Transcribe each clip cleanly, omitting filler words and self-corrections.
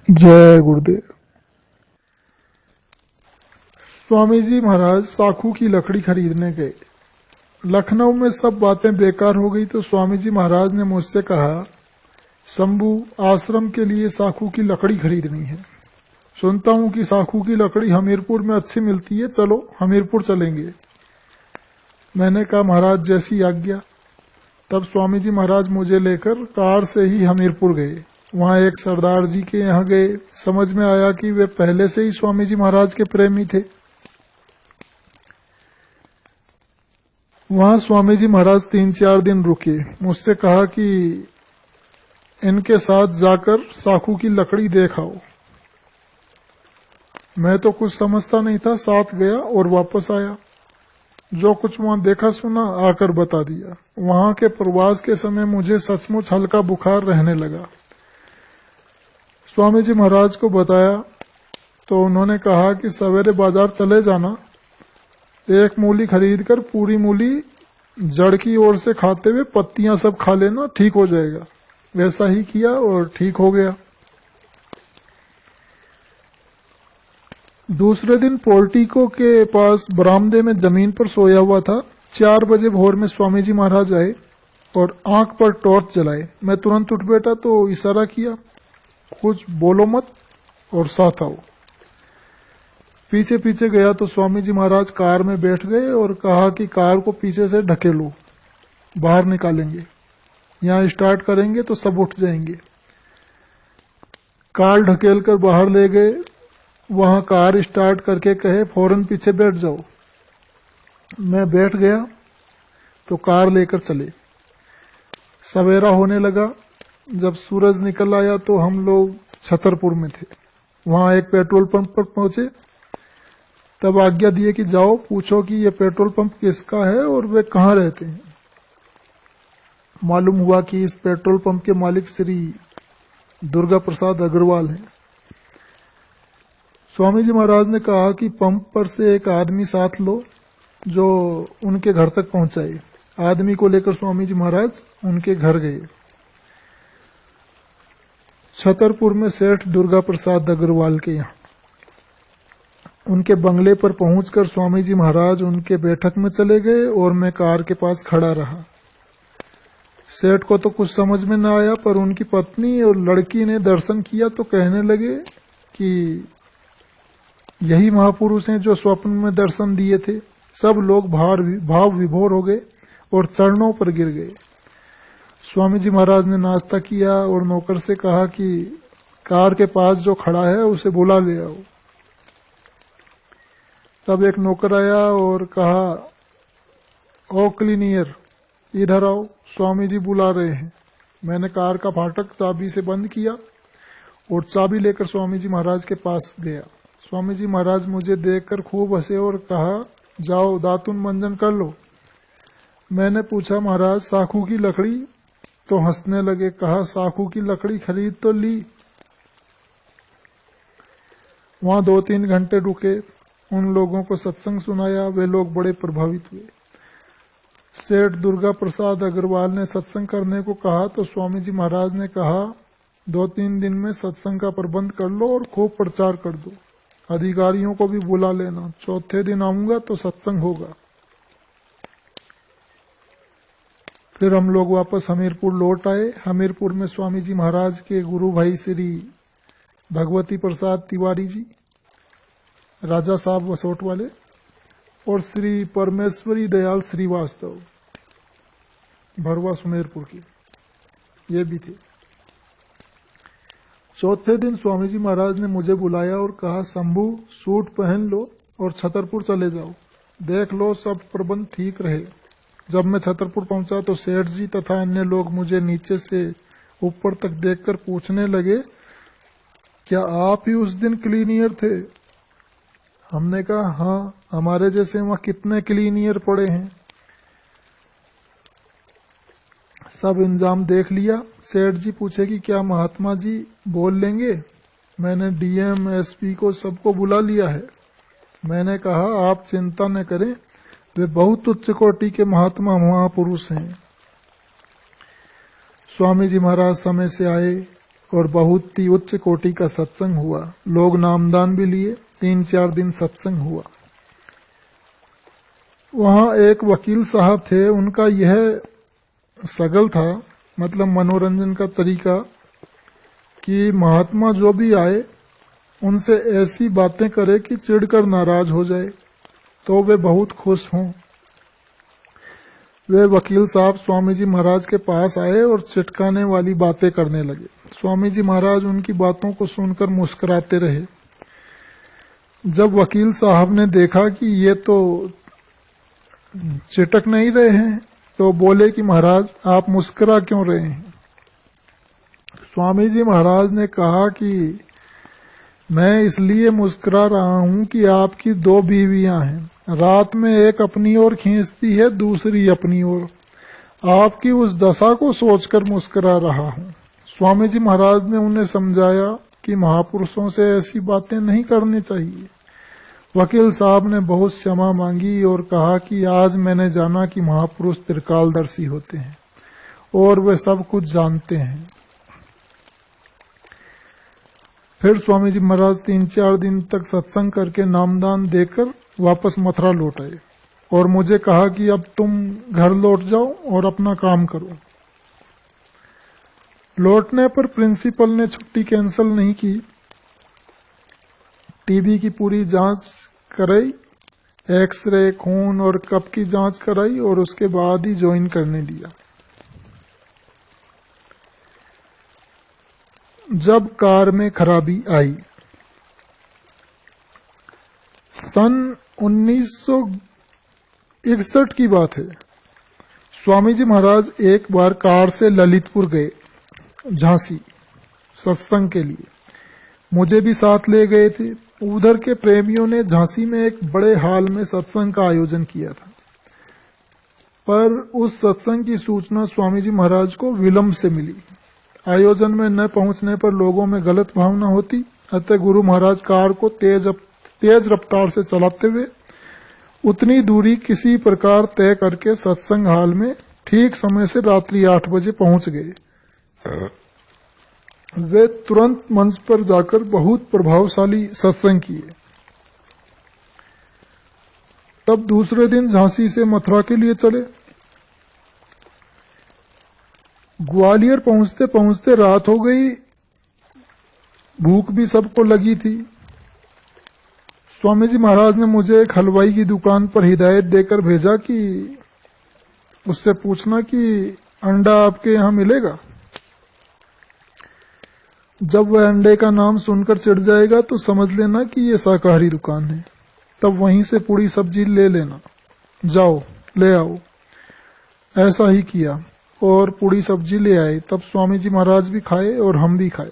जय गुरुदेव। स्वामी जी महाराज साखू की लकड़ी खरीदने गए। लखनऊ में सब बातें बेकार हो गई तो स्वामी जी महाराज ने मुझसे कहा, शंभू, आश्रम के लिए साखू की लकड़ी खरीदनी है। सुनता हूं कि साखू की लकड़ी हमीरपुर में अच्छी मिलती है, चलो हमीरपुर चलेंगे। मैंने कहा, महाराज जैसी आज्ञा। तब स्वामी जी महाराज मुझे लेकर कार से ही हमीरपुर गए। वहां एक सरदार जी के यहाँ गए। समझ में आया कि वे पहले से ही स्वामी जी महाराज के प्रेमी थे। वहां स्वामी जी महाराज 3-4 दिन रुके। मुझसे कहा कि इनके साथ जाकर साखू की लकड़ी देखाओ। मैं तो कुछ समझता नहीं था, साथ गया और वापस आया। जो कुछ वहां देखा सुना आकर बता दिया। वहां के प्रवास के समय मुझे सचमुच हल्का बुखार रहने लगा। स्वामी जी महाराज को बताया तो उन्होंने कहा कि सवेरे बाजार चले जाना, एक मूली खरीद कर पूरी मूली जड़ की ओर से खाते हुए पत्तियां सब खा लेना, ठीक हो जाएगा। वैसा ही किया और ठीक हो गया। दूसरे दिन पोर्टिको के पास बरामदे में जमीन पर सोया हुआ था। 4 बजे भोर में स्वामी जी महाराज आए और आंख पर टॉर्च जलाए। मैं तुरंत उठ बैठा तो इशारा किया, कुछ बोलो मत और साथ आओ। पीछे पीछे गया तो स्वामी जी महाराज कार में बैठ गए और कहा कि कार को पीछे से ढकेलो, बाहर निकालेंगे। यहां स्टार्ट करेंगे तो सब उठ जाएंगे। कार ढकेल कर बाहर ले गए। वहां कार स्टार्ट करके कहे, फौरन पीछे बैठ जाओ। मैं बैठ गया तो कार लेकर चले। सवेरा होने लगा। जब सूरज निकल आया तो हम लोग छतरपुर में थे। वहां एक पेट्रोल पंप पर पहुंचे। तब आज्ञा दिए कि जाओ पूछो कि ये पेट्रोल पंप किसका है और वे कहाँ रहते हैं। मालूम हुआ कि इस पेट्रोल पंप के मालिक श्री दुर्गा प्रसाद अग्रवाल हैं। स्वामी जी महाराज ने कहा कि पंप पर से एक आदमी साथ लो जो उनके घर तक पहुंचाए। आदमी को लेकर स्वामी जी महाराज उनके घर गए। छतरपुर में सेठ दुर्गा प्रसाद अग्रवाल के यहाँ। उनके बंगले पर पहुंचकर स्वामी जी महाराज उनके बैठक में चले गए और मैं कार के पास खड़ा रहा। सेठ को तो कुछ समझ में न आया, पर उनकी पत्नी और लड़की ने दर्शन किया तो कहने लगे कि यही महापुरुष हैं जो स्वप्न में दर्शन दिए थे। सब लोग भाव विभोर हो गए और चरणों पर गिर गए। स्वामी जी महाराज ने नाश्ता किया और नौकर से कहा कि कार के पास जो खड़ा है उसे बुला ले आओ। तब एक नौकर आया और कहा, ओ क्लीनियर, इधर आओ, स्वामी जी बुला रहे हैं। मैंने कार का फाटक चाबी से बंद किया और चाबी लेकर स्वामी जी महाराज के पास गया। स्वामी जी महाराज मुझे देखकर खूब हंसे और कहा, जाओ दातुन मंजन कर लो। मैंने पूछा, महाराज साखू की लकड़ी? तो हंसने लगे। कहा, साखू की लकड़ी खरीद तो ली। वहां 2-3 घंटे रुके। उन लोगों को सत्संग सुनाया। वे लोग बड़े प्रभावित हुए। सेठ दुर्गा प्रसाद अग्रवाल ने सत्संग करने को कहा तो स्वामी जी महाराज ने कहा, 2-3 दिन में सत्संग का प्रबंध कर लो और खूब प्रचार कर दो। अधिकारियों को भी बुला लेना। चौथे दिन आऊंगा तो सत्संग होगा। फिर हम लोग वापस हमीरपुर लौट आए। हमीरपुर में स्वामी जी महाराज के गुरु भाई श्री भगवती प्रसाद तिवारी जी, राजा साहब वसोट वाले, और श्री परमेश्वरी दयाल श्रीवास्तव, भरवा सुमेरपुर के, ये भी थे। चौथे दिन स्वामी जी महाराज ने मुझे बुलाया और कहा, शंभू सूट पहन लो और छतरपुर चले जाओ, देख लो सब प्रबंध ठीक रहे। जब मैं छतरपुर पहुंचा तो सेठ जी तथा अन्य लोग मुझे नीचे से ऊपर तक देखकर पूछने लगे, क्या आप ही उस दिन क्लीनियर थे? हमने कहा, हाँ, हमारे जैसे वहां कितने क्लीनियर पड़े हैं। सब इंतजाम देख लिया। सेठ जी पूछे कि क्या महात्मा जी बोल लेंगे? मैंने डीएम एसपी को सबको बुला लिया है। मैंने कहा, आप चिंता न करें, वे बहुत उच्च कोटि के महात्मा महापुरुष हैं। स्वामी जी महाराज समय से आए, और बहुत ही उच्च कोटि का सत्संग हुआ। लोग नामदान भी लिए। 3-4 दिन सत्संग हुआ। वहां एक वकील साहब थे, उनका यह सगल था, मतलब मनोरंजन का तरीका, कि महात्मा जो भी आए उनसे ऐसी बातें करे कि चिढ़कर नाराज हो जाए तो वे बहुत खुश हों। वे वकील साहब स्वामी जी महाराज के पास आए और चिटकाने वाली बातें करने लगे। स्वामी जी महाराज उनकी बातों को सुनकर मुस्कुराते रहे। जब वकील साहब ने देखा कि ये तो चिटक नहीं रहे हैं तो बोले कि महाराज आप मुस्कुरा क्यों रहे हैं? स्वामी जी महाराज ने कहा कि मैं इसलिए मुस्कुरा रहा हूं कि आपकी 2 बीवियां हैं। रात में एक अपनी ओर खींचती है, दूसरी अपनी ओर। आपकी उस दशा को सोचकर मुस्कुरा रहा हूं। स्वामी जी महाराज ने उन्हें समझाया कि महापुरुषों से ऐसी बातें नहीं करनी चाहिए। वकील साहब ने बहुत क्षमा मांगी और कहा कि आज मैंने जाना कि महापुरुष त्रिकालदर्शी होते हैं और वे सब कुछ जानते हैं। फिर स्वामी जी महाराज 3-4 दिन तक सत्संग करके नामदान देकर वापस मथुरा लौट आए और मुझे कहा कि अब तुम घर लौट जाओ और अपना काम करो। लौटने पर प्रिंसिपल ने छुट्टी कैंसिल नहीं की। टीबी की पूरी जांच कराई, एक्सरे, खून और कफ की जांच कराई और उसके बाद ही ज्वाइन करने दिया। जब कार में खराबी आई, सन 1961 की बात है। स्वामी जी महाराज एक बार कार से ललितपुर गए, झांसी, सत्संग के लिए। मुझे भी साथ ले गए थे। उधर के प्रेमियों ने झांसी में एक बड़े हाल में सत्संग का आयोजन किया था, पर उस सत्संग की सूचना स्वामी जी महाराज को विलंब से मिली। आयोजन में न पहुंचने पर लोगों में गलत भावना होती, अतः गुरु महाराज कार को तेज रफ्तार से चलाते हुए उतनी दूरी किसी प्रकार तय करके सत्संग हाल में ठीक समय से रात्रि 8 बजे पहुंच गए। वे तुरंत मंच पर जाकर बहुत प्रभावशाली सत्संग किए। तब दूसरे दिन झांसी से मथुरा के लिए चले। ग्वालियर पहुंचते पहुंचते रात हो गई। भूख भी सबको लगी थी। स्वामी जी महाराज ने मुझे एक हलवाई की दुकान पर हिदायत देकर भेजा कि उससे पूछना कि अंडा आपके यहां मिलेगा। जब वह अंडे का नाम सुनकर चिढ़ जाएगा तो समझ लेना कि ये शाकाहारी दुकान है। तब वहीं से पूरी सब्जी ले लेना। जाओ ले आओ। ऐसा ही किया और पूरी सब्जी ले आए। तब स्वामी जी महाराज भी खाए और हम भी खाए।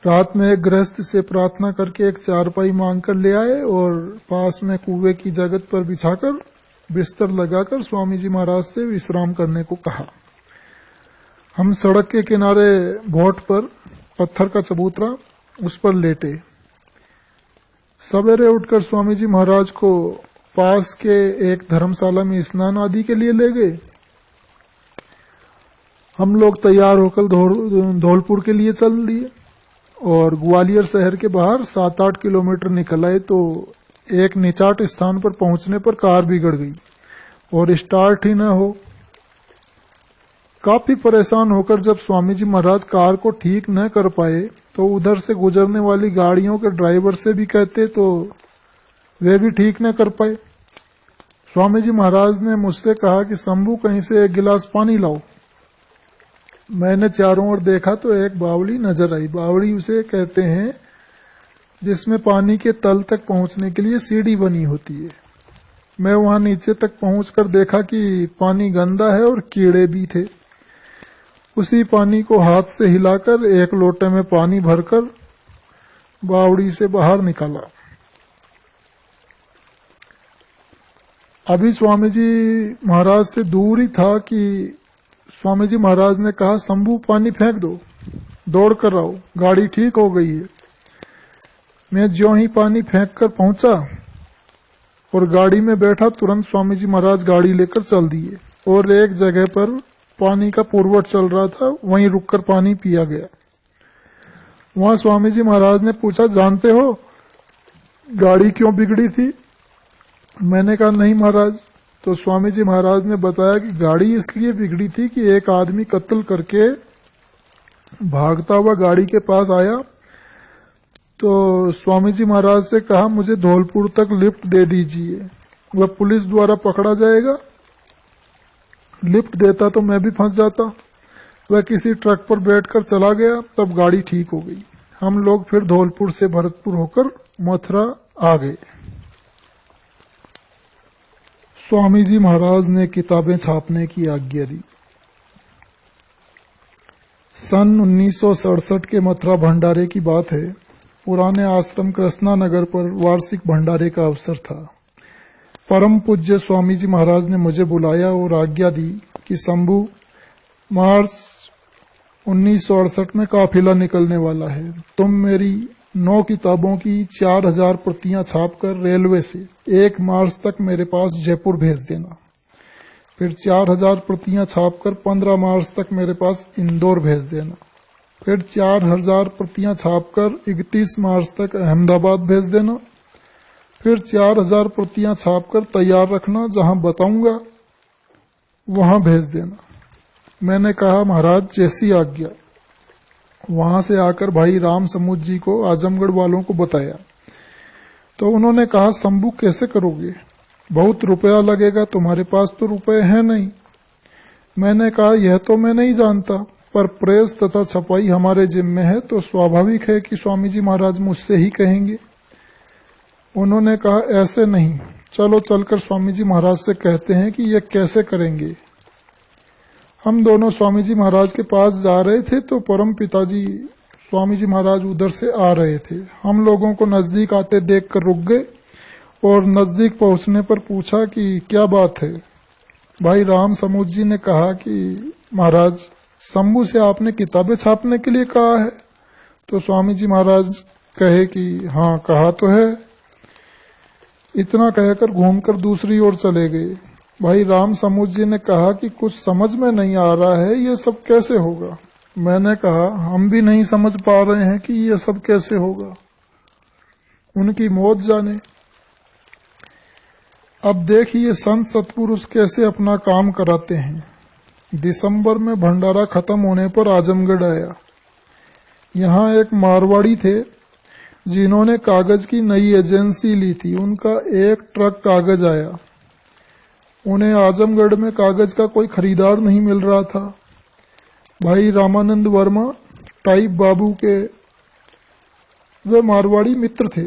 रात में एक गृहस्थ से प्रार्थना करके एक चारपाई मांगकर ले आए और पास में कुएं की जगत पर बिछाकर बिस्तर लगाकर स्वामी जी महाराज से विश्राम करने को कहा। हम सड़क के किनारे भोट पर पत्थर का चबूतरा, उस पर लेटे। सवेरे उठकर स्वामी जी महाराज को पास के एक धर्मशाला में स्नान आदि के लिए ले गए। हम लोग तैयार होकर धौलपुर के लिए चल दिए और ग्वालियर शहर के बाहर 7-8 किलोमीटर निकल आए तो एक निचाट स्थान पर पहुंचने पर कार बिगड़ गई और स्टार्ट ही न हो। काफी परेशान होकर जब स्वामी जी महाराज कार को ठीक न कर पाए तो उधर से गुजरने वाली गाड़ियों के ड्राइवर से भी कहते तो वे भी ठीक न कर पाए। स्वामी जी महाराज ने मुझसे कहा कि शंभू कहीं से एक गिलास पानी लाओ। मैंने चारों ओर देखा तो एक बावड़ी नजर आई। बावड़ी उसे कहते हैं जिसमें पानी के तल तक पहुंचने के लिए सीढ़ी बनी होती है। मैं वहां नीचे तक पहुंचकर देखा कि पानी गंदा है और कीड़े भी थे। उसी पानी को हाथ से हिलाकर एक लोटे में पानी भरकर बावड़ी से बाहर निकाला। अभी स्वामी जी महाराज से दूर ही था कि स्वामी जी महाराज ने कहा, शंभू पानी फेंक दो, दौड़ कर आओ, गाड़ी ठीक हो गई है। मैं ज्यों ही पानी फेंक कर पहुंचा और गाड़ी में बैठा, तुरंत स्वामी जी महाराज गाड़ी लेकर चल दिए और एक जगह पर पानी का पुरवठ चल रहा था, वहीं रुककर पानी पिया गया। वहां स्वामी जी महाराज ने पूछा, जानते हो गाड़ी क्यों बिगड़ी थी? मैंने कहा नहीं महाराज। तो स्वामी जी महाराज ने बताया कि गाड़ी इसलिए बिगड़ी थी कि एक आदमी कत्ल करके भागता हुआ गाड़ी के पास आया, तो स्वामी जी महाराज से कहा मुझे धौलपुर तक लिफ्ट दे दीजिए, वह पुलिस द्वारा पकड़ा जाएगा। लिफ्ट देता तो मैं भी फंस जाता। वह किसी ट्रक पर बैठकर चला गया, तब गाड़ी ठीक हो गई। हम लोग फिर धौलपुर से भरतपुर होकर मथुरा आ गए। स्वामी जी महाराज ने किताबें छापने की आज्ञा दी। सन 1967 के मथुरा भंडारे की बात है। पुराने आश्रम कृष्णा नगर पर वार्षिक भंडारे का अवसर था। परम पूज्य स्वामी जी महाराज ने मुझे बुलाया और आज्ञा दी कि शंभू, मार्च 1968 में काफिला निकलने वाला है, तुम मेरी 9 किताबों की 4000 प्रतियां छापकर रेलवे से 1 मार्च तक मेरे पास जयपुर भेज देना। फिर 4000 प्रतियां छापकर 15 मार्च तक मेरे पास इंदौर भेज देना। फिर 4000 प्रतियां छापकर 31 मार्च तक अहमदाबाद भेज देना। फिर 4000 प्रतियां छापकर तैयार रखना, जहां बताऊंगा वहां भेज देना। मैंने कहा महाराज जैसी आज्ञा। वहां से आकर भाई राम समुद्र जी को आजमगढ़ वालों को बताया, तो उन्होंने कहा शंभू कैसे करोगे, बहुत रुपया लगेगा, तुम्हारे पास तो रुपए हैं नहीं। मैंने कहा यह तो मैं नहीं जानता, पर प्रेस तथा छपाई हमारे जिम्मे है, तो स्वाभाविक है कि स्वामी जी महाराज मुझसे ही कहेंगे। उन्होंने कहा ऐसे नहीं, चलो चलकर स्वामी जी महाराज से कहते हैं कि यह कैसे करेंगे। हम दोनों स्वामी जी महाराज के पास जा रहे थे तो परम पिताजी स्वामी जी महाराज उधर से आ रहे थे। हम लोगों को नजदीक आते देखकर रुक गए और नजदीक पहुंचने पर पूछा कि क्या बात है। भाई राम समुद्र जी ने कहा कि महाराज शंभू से आपने किताबें छापने के लिए कहा है। तो स्वामी जी महाराज कहे कि हाँ कहा तो है। इतना कहकर घूमकर दूसरी ओर चले गए। भाई राम समुद्र जी ने कहा कि कुछ समझ में नहीं आ रहा है, ये सब कैसे होगा। मैंने कहा हम भी नहीं समझ पा रहे हैं कि ये सब कैसे होगा, उनकी मौत जाने। अब देखिए संत सत्पुरुष कैसे अपना काम कराते हैं। दिसंबर में भंडारा खत्म होने पर आजमगढ़ आया। यहाँ एक मारवाड़ी थे जिन्होंने कागज की नई एजेंसी ली थी। उनका 1 ट्रक कागज आया। उन्हें आजमगढ़ में कागज का कोई खरीदार नहीं मिल रहा था। भाई रामानंद वर्मा टाइप बाबू के वे मारवाड़ी मित्र थे।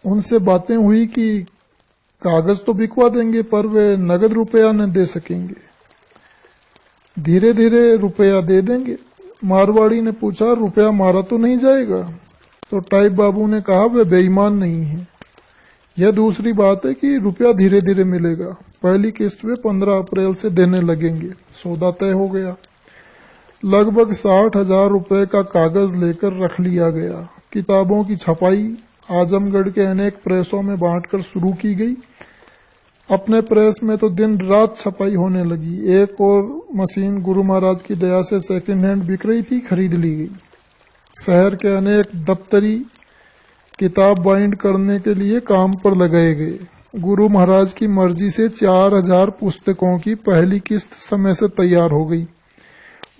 उनसे बातें हुई कि कागज तो बिकवा देंगे, पर वे नगद रुपया न दे सकेंगे, धीरे धीरे रुपया दे देंगे। मारवाड़ी ने पूछा रुपया मारा तो नहीं जाएगा? तो टाइप बाबू ने कहा वे बेईमान नहीं है। यह दूसरी बात है कि रुपया धीरे धीरे मिलेगा, पहली किस्त वे 15 अप्रैल से देने लगेंगे। सौदा तय हो गया। लगभग 60,000 रुपए का कागज लेकर रख लिया गया। किताबों की छपाई आजमगढ़ के अनेक प्रेसों में बांटकर शुरू की गई। अपने प्रेस में तो दिन रात छपाई होने लगी। एक और मशीन गुरु महाराज की दया से सेकंड हैंड बिक रही थी, खरीद ली गई। शहर के अनेक दफ्तरी किताब बाइंड करने के लिए काम पर लगाए गए। गुरु महाराज की मर्जी से 4000 पुस्तकों की पहली किस्त समय से तैयार हो गई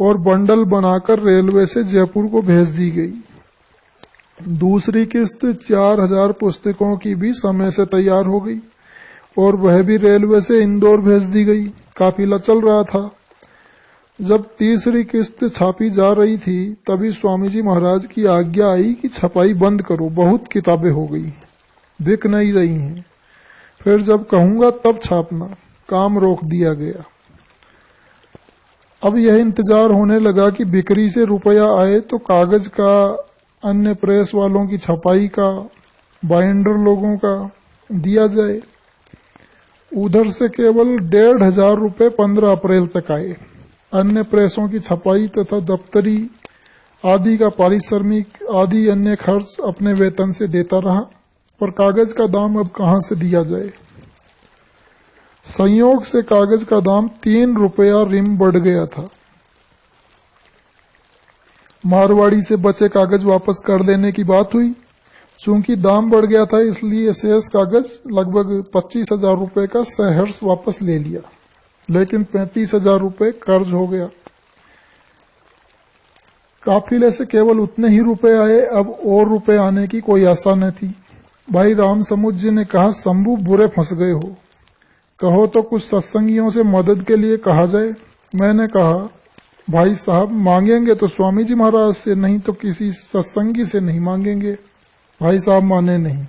और बंडल बनाकर रेलवे से जयपुर को भेज दी गई। दूसरी किस्त 4000 पुस्तकों की भी समय से तैयार हो गई और वह भी रेलवे से इंदौर भेज दी गई। काफिला चल रहा था। जब तीसरी किस्त छापी जा रही थी तभी स्वामी जी महाराज की आज्ञा आई कि छपाई बंद करो, बहुत किताबें हो गई, बिक नहीं रही हैं। फिर जब कहूंगा तब छापना। काम रोक दिया गया। अब यह इंतजार होने लगा कि बिक्री से रुपया आए तो कागज का, अन्य प्रेस वालों की छपाई का, बाइंडर लोगों का दिया जाए। उधर से केवल 1500 रुपये 15 अप्रैल तक आए। अन्य प्रेसों की छपाई तथा दफ्तरी आदि का पारिश्रमिक आदि अन्य खर्च अपने वेतन से देता रहा, पर कागज का दाम अब कहां से दिया जाए। संयोग से कागज का दाम 3 रुपया रिम बढ़ गया था। मारवाड़ी से बचे कागज वापस कर देने की बात हुई। चूंकि दाम बढ़ गया था इसलिए शेष कागज लगभग 25,000 रुपये का सहर्ष वापस ले लिया, लेकिन 35,000 रुपये कर्ज हो गया। काफिले से केवल उतने ही रुपए आए, अब और रुपए आने की कोई आशा न थी। भाई राम समुद्र जी ने कहा, शंभू बुरे फंस गए हो, कहो तो कुछ सत्संगियों से मदद के लिए कहा जाए। मैंने कहा, भाई साहब मांगेंगे तो स्वामी जी महाराज से, नहीं तो किसी सत्संगी से नहीं मांगेंगे। भाई साहब माने नहीं।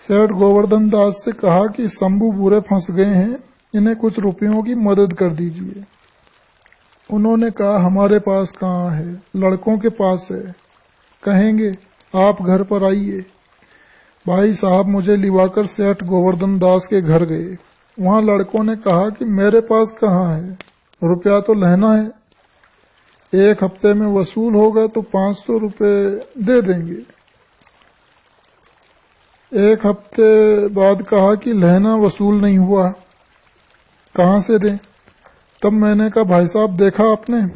सेठ गोवर्धन दास से कहा कि शंभू बुरे फंस गए हैं, इन्हें कुछ रुपयों की मदद कर दीजिए। उन्होंने कहा, हमारे पास कहाँ है, लड़कों के पास है, कहेंगे आप घर पर आइए। भाई साहब मुझे लिवाकर सेठ गोवर्धन दास के घर गए। वहां लड़कों ने कहा कि मेरे पास कहाँ है, रुपया तो लेना है, 1 हफ्ते में वसूल होगा तो 500 रुपये दे देंगे। 1 हफ्ते बाद कहा कि लेना वसूल नहीं हुआ, कहाँ से दें। तब मैंने कहा, भाई साहब देखा आपने,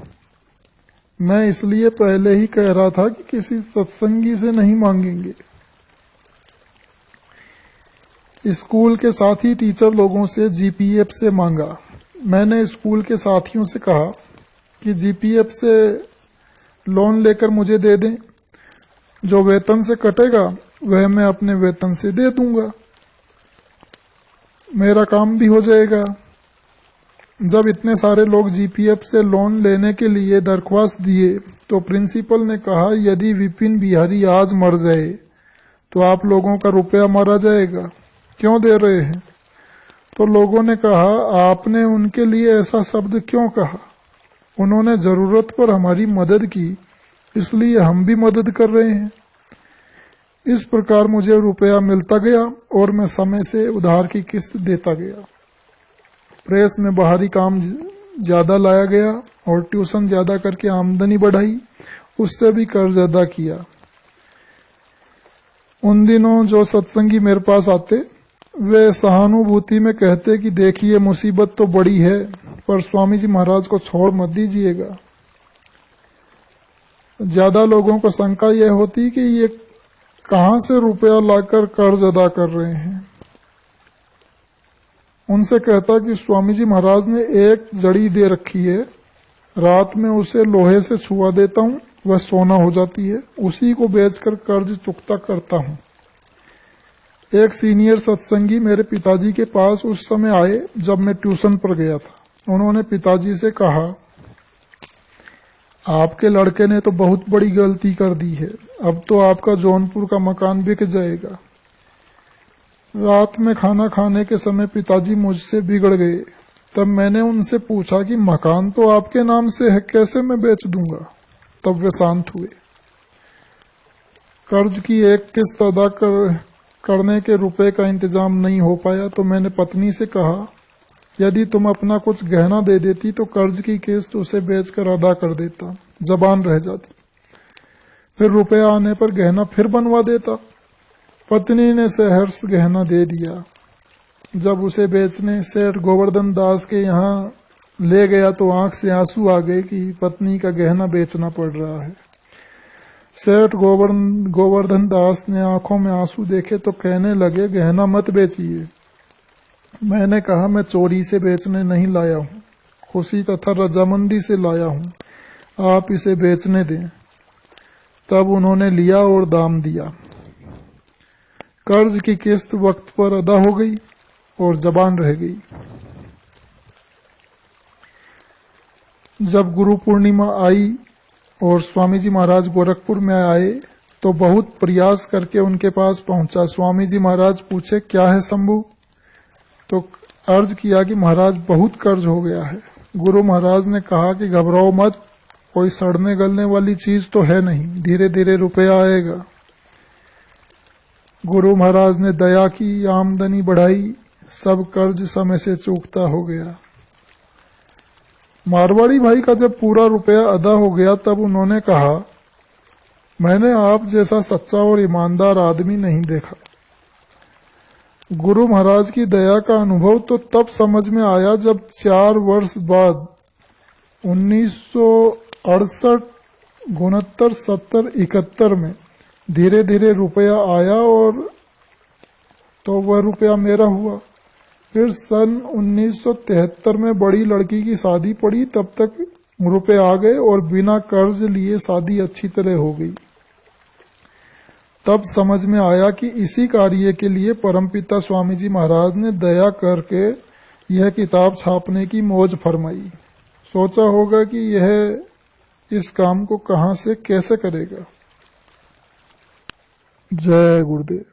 मैं इसलिए पहले ही कह रहा था कि किसी सत्संगी से नहीं मांगेंगे। स्कूल के साथी टीचर लोगों से जीपीएफ से मांगा। मैंने स्कूल के साथियों से कहा कि जीपीएफ से लोन लेकर मुझे दे दें, जो वेतन से कटेगा वह मैं अपने वेतन से दे दूंगा, मेरा काम भी हो जाएगा। जब इतने सारे लोग जीपीएफ से लोन लेने के लिए दरख्वास्त दिए तो प्रिंसिपल ने कहा, यदि विपिन बिहारी आज मर जाए तो आप लोगों का रुपया मारा जाएगा, क्यों दे रहे हैं। तो लोगों ने कहा, आपने उनके लिए ऐसा शब्द क्यों कहा, उन्होंने जरूरत पर हमारी मदद की, इसलिए हम भी मदद कर रहे हैं। इस प्रकार मुझे रुपया मिलता गया और मैं समय से उधार की किस्त देता गया। प्रेस में बाहरी काम ज्यादा लाया गया और ट्यूशन ज्यादा करके आमदनी बढ़ाई, उससे भी कर्ज अदा किया। उन दिनों जो सत्संगी मेरे पास आते वे सहानुभूति में कहते कि देखिए मुसीबत तो बड़ी है, पर स्वामी जी महाराज को छोड़ मत दीजिएगा। ज्यादा लोगों को शंका यह होती कि ये कहां से रुपया लाकर कर्ज अदा कर रहे हैं। उनसे कहता कि स्वामी जी महाराज ने एक जड़ी दे रखी है, रात में उसे लोहे से छुआ देता हूं, वह सोना हो जाती है, उसी को बेचकर कर्ज चुकता करता हूं। एक सीनियर सत्संगी मेरे पिताजी के पास उस समय आए जब मैं ट्यूशन पर गया था। उन्होंने पिताजी से कहा, आपके लड़के ने तो बहुत बड़ी गलती कर दी है, अब तो आपका जौनपुर का मकान बिक जाएगा। रात में खाना खाने के समय पिताजी मुझसे बिगड़ गए। तब मैंने उनसे पूछा कि मकान तो आपके नाम से है, कैसे मैं बेच दूंगा। तब वे शांत हुए। कर्ज की एक किस्त अदा करने के रुपए का इंतजाम नहीं हो पाया तो मैंने पत्नी से कहा, यदि तुम अपना कुछ गहना दे देती तो कर्ज की किस्त उसे बेचकर अदा कर देता, जबान रह जाती, फिर रुपया आने पर गहना फिर बनवा देता। पत्नी ने सहर्ष गहना दे दिया। जब उसे बेचने सेठ गोवर्धन दास के यहाँ ले गया तो आंख से आंसू आ गए कि पत्नी का गहना बेचना पड़ रहा है। सेठ गोवर्धन दास ने आंखों में आंसू देखे तो कहने लगे, गहना मत बेचिए। मैंने कहा, मैं चोरी से बेचने नहीं लाया हूँ, खुशी तथा रजामंदी से लाया हूँ, आप इसे बेचने दें। तब उन्होंने लिया और दाम दिया। कर्ज की किस्त वक्त पर अदा हो गई और जबान रह गई। जब गुरु पूर्णिमा आई और स्वामी जी महाराज गोरखपुर में आए तो बहुत प्रयास करके उनके पास पहुंचा। स्वामी जी महाराज पूछे, क्या है शंभू? तो अर्ज किया कि महाराज बहुत कर्ज हो गया है। गुरु महाराज ने कहा कि घबराओ मत, कोई सड़ने गलने वाली चीज तो है नहीं, धीरे धीरे रुपया आएगा। गुरु महाराज ने दया की, आमदनी बढ़ाई, सब कर्ज समय से चूकता हो गया। मारवाड़ी भाई का जब पूरा रुपया अदा हो गया तब उन्होंने कहा, मैंने आप जैसा सच्चा और ईमानदार आदमी नहीं देखा। गुरु महाराज की दया का अनुभव तो तब समझ में आया जब 4 वर्ष बाद 1968, 69, 70, 71 में धीरे धीरे रुपया आया और तो वह रुपया मेरा हुआ। फिर सन 1973 में बड़ी लड़की की शादी पड़ी, तब तक रुपए आ गए और बिना कर्ज लिए शादी अच्छी तरह हो गई। तब समझ में आया कि इसी कार्य के लिए परमपिता स्वामी जी महाराज ने दया करके यह किताब छापने की मौज फरमाई। सोचा होगा कि यह इस काम को कहां से कैसे करेगा। जय गुरुदेव।